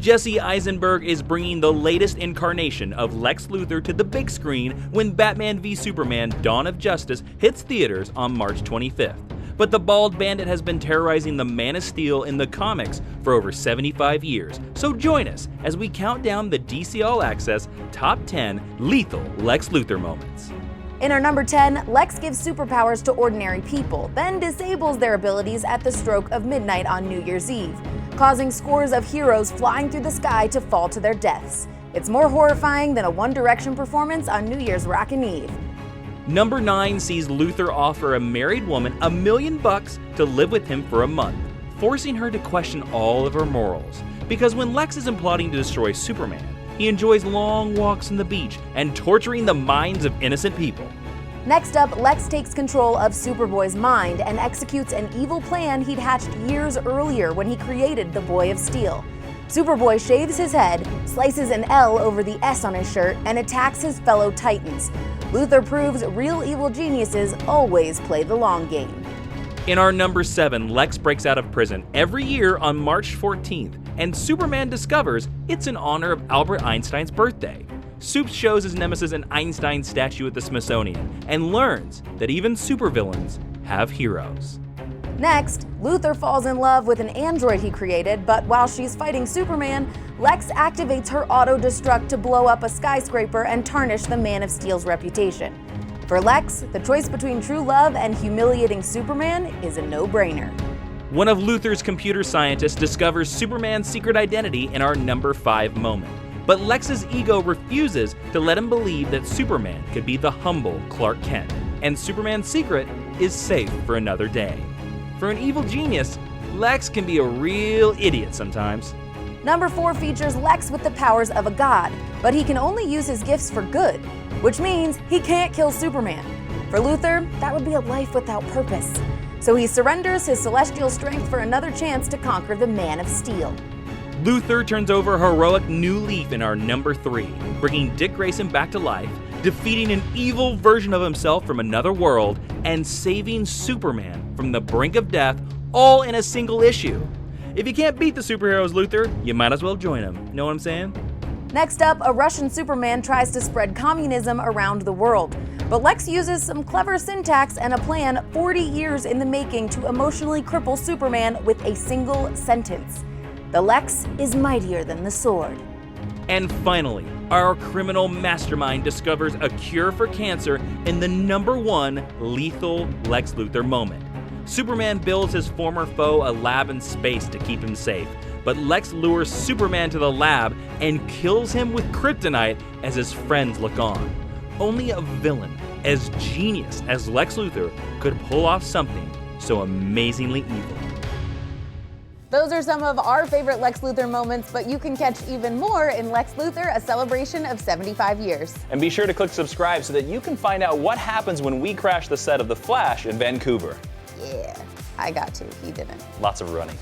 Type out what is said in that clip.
Jesse Eisenberg is bringing the latest incarnation of Lex Luthor to the big screen when Batman v Superman: Dawn of Justice hits theaters on March 25th. But the bald bandit has been terrorizing the Man of Steel in the comics for over 75 years, so join us as we count down the DC All Access Top 10 Lethal Lex Luthor Moments. In our number 10, Lex gives superpowers to ordinary people, then disables their abilities at the stroke of midnight on New Year's Eve, causing scores of heroes flying through the sky to fall to their deaths. It's more horrifying than a One Direction performance on New Year's Rockin' Eve. Number 9 sees Luthor offer a married woman $1 million to live with him for a month, forcing her to question all of her morals. Because when Lex isn't plotting to destroy Superman, he enjoys long walks on the beach and torturing the minds of innocent people. Next up, Lex takes control of Superboy's mind and executes an evil plan he'd hatched years earlier when he created the Boy of Steel. Superboy shaves his head, slices an L over the S on his shirt, and attacks his fellow Titans. Luthor proves real evil geniuses always play the long game. In our number 7, Lex breaks out of prison every year on March 14th, and Superman discovers it's in honor of Albert Einstein's birthday. Supes shows his nemesis an Einstein statue at the Smithsonian and learns that even supervillains have heroes. Next, Luthor falls in love with an android he created, but while she's fighting Superman, Lex activates her auto-destruct to blow up a skyscraper and tarnish the Man of Steel's reputation. For Lex, the choice between true love and humiliating Superman is a no-brainer. One of Luthor's computer scientists discovers Superman's secret identity in our number 5 moment. But Lex's ego refuses to let him believe that Superman could be the humble Clark Kent, and Superman's secret is safe for another day. For an evil genius, Lex can be a real idiot sometimes. Number 4 features Lex with the powers of a god, but he can only use his gifts for good, which means he can't kill Superman. For Luthor, that would be a life without purpose. So he surrenders his celestial strength for another chance to conquer the Man of Steel. Luthor turns over a heroic new leaf in our number 3, bringing Dick Grayson back to life, defeating an evil version of himself from another world, and saving Superman from the brink of death, all in a single issue. If you can't beat the superheroes, Luthor, you might as well join them. Know what I'm saying? Next up, a Russian Superman tries to spread communism around the world. But Lex uses some clever syntax and a plan 40 years in the making to emotionally cripple Superman with a single sentence. The Lex is mightier than the sword. And finally, our criminal mastermind discovers a cure for cancer in the number 1 lethal Lex Luthor moment. Superman builds his former foe a lab in space to keep him safe, but Lex lures Superman to the lab and kills him with kryptonite as his friends look on. Only a villain as genius as Lex Luthor could pull off something so amazingly evil. Those are some of our favorite Lex Luthor moments, but you can catch even more in Lex Luthor, a celebration of 75 years. And be sure to click subscribe so that you can find out what happens when we crash the set of The Flash in Vancouver. Yeah, I got to. He didn't. Lots of running.